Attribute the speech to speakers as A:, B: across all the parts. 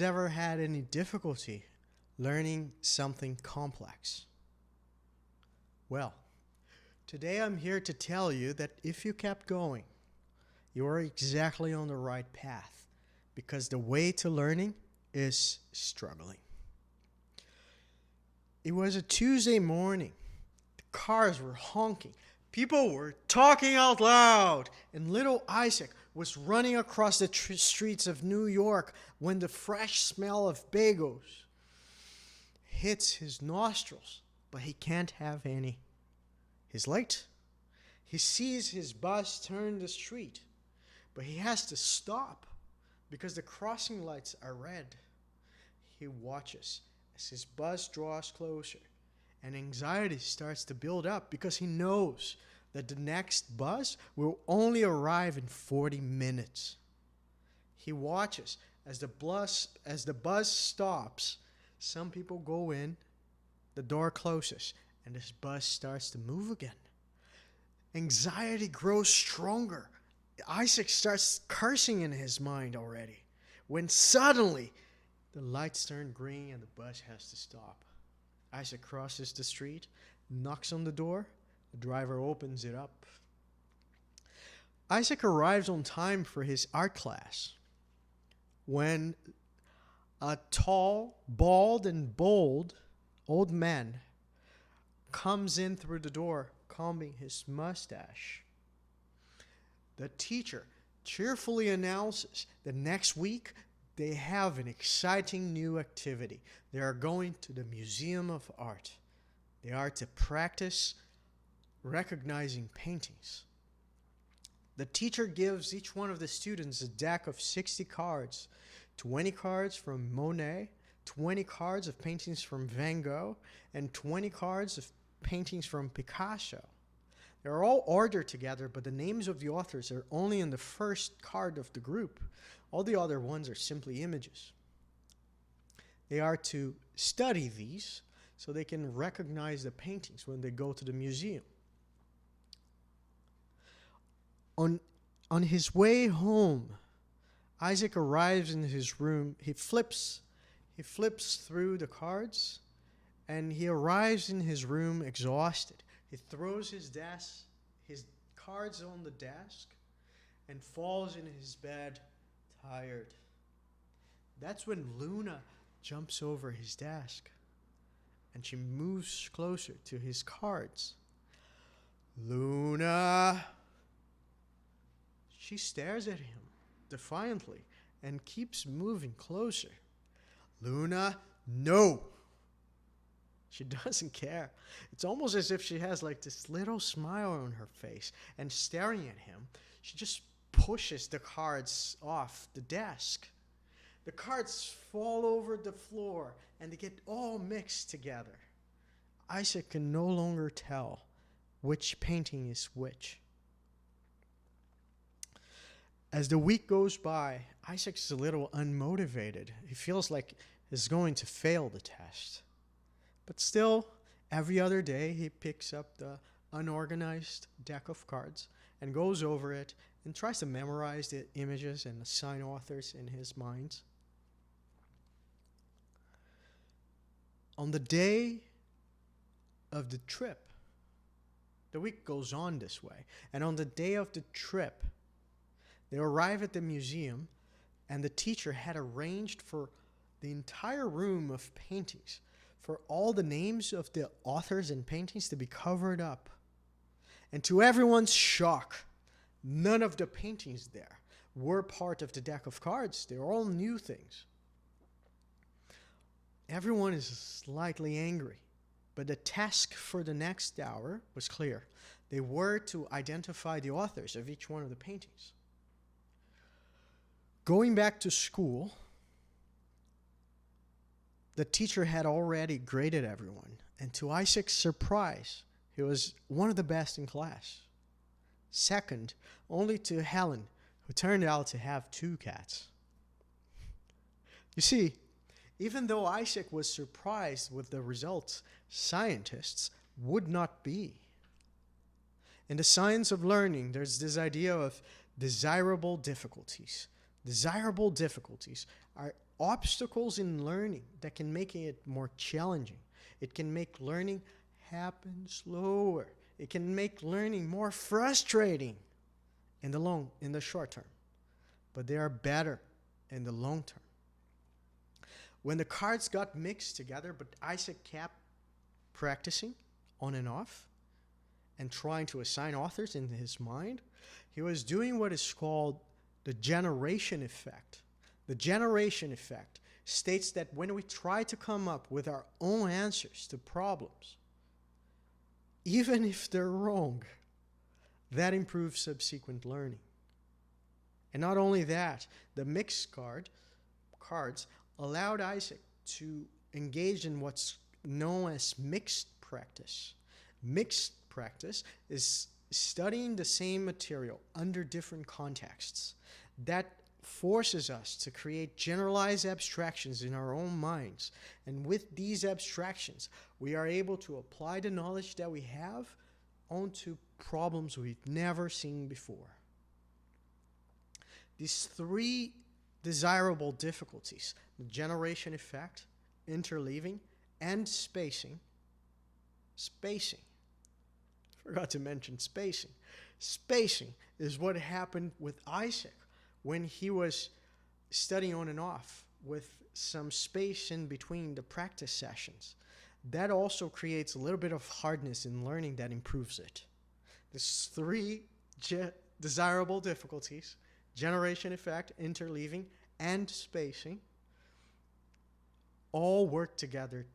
A: Ever had any difficulty learning something complex? Well, today I'm here to tell you that if you kept going, you are exactly on the right path because the way to learning is struggling. It was a Tuesday morning. The cars were honking. People were talking out loud, and little Isaac was running across the streets of New York when the fresh smell of bagels hits his nostrils, but he can't have any. He's late. He sees his bus turn the street, but he has to stop because the crossing lights are red. He watches as his bus draws closer, and anxiety starts to build up because he knows that the next bus will only arrive in 40 minutes. He watches as the bus stops. Some people go in, the door closes, and this bus starts to move again. Anxiety grows stronger. Isaac starts cursing in his mind already, when suddenly the lights turn green and the bus has to stop. Isaac crosses the street, knocks on the door. The driver opens it up. Isaac arrives on time for his art class when a tall, bald, and bold old man comes in through the door, combing his mustache. The teacher cheerfully announces that next week they have an exciting new activity. They are going to the Museum of Art. They are to practice recognizing paintings. The teacher gives each one of the students a deck of 60 cards, 20 cards from Monet, 20 cards of paintings from Van Gogh, and 20 cards of paintings from Picasso. They're all ordered together, but the names of the authors are only in the first card of the group. All the other ones are simply images. They are to study these so they can recognize the paintings when they go to the museum. On his way home, Isaac arrives in his room. He flips through the cards, and he arrives in his room exhausted. He throws his cards on the desk, and falls in his bed tired. That's when Luna jumps over his desk, and she moves closer to his cards. Luna! She stares at him defiantly and keeps moving closer. Luna, no! She doesn't care. It's almost as if she has like this little smile on her face, and staring at him, she just pushes the cards off the desk. The cards fall over the floor and they get all mixed together. Isaac can no longer tell which painting is which. As the week goes by, Isaac's a little unmotivated. He feels like he's going to fail the test. But still, every other day, he picks up the unorganized deck of cards and goes over it and tries to memorize the images and assign authors in his mind. On the day of the trip, the week goes on this way, and on the day of the trip, they arrive at the museum, and the teacher had arranged for the entire room of paintings for all the names of the authors and paintings to be covered up. And to everyone's shock, none of the paintings there were part of the deck of cards. They were all new things. Everyone is slightly angry, but the task for the next hour was clear. They were to identify the authors of each one of the paintings. Going back to school, the teacher had already graded everyone, and to Isaac's surprise, he was one of the best in class. Second, only to Helen, who turned out to have 2 cats. You see, even though Isaac was surprised with the results, scientists would not be. In the science of learning, there's this idea of desirable difficulties. Desirable difficulties are obstacles in learning that can make it more challenging. It can make learning happen slower. It can make learning more frustrating in the short term. But they are better in the long term. When the cards got mixed together, but Isaac kept practicing on and off and trying to assign authors in his mind, he was doing what is called the generation effect. The generation effect states that when we try to come up with our own answers to problems, even if they're wrong, that improves subsequent learning. And not only that, the mixed cards allowed Isaac to engage in what's known as mixed practice. Mixed practice is studying the same material under different contexts. That forces us to create generalized abstractions in our own minds. And with these abstractions, we are able to apply the knowledge that we have onto problems we've never seen before. These three desirable difficulties, the generation effect, interleaving, and spacing. Forgot to mention spacing. Spacing is what happened with Isaac when he was studying on and off with some space in between the practice sessions. That also creates a little bit of hardness in learning that improves it. There's three desirable difficulties: generation effect, interleaving, and spacing, all work together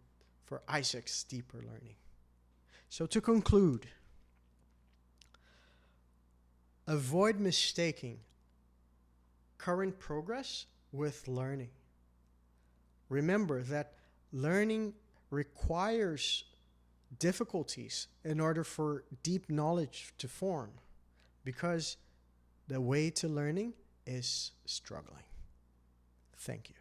A: for Isaac's deeper learning. So to conclude, avoid mistaking current progress with learning. Remember that learning requires difficulties in order for deep knowledge to form, because the way to learning is struggling. Thank you.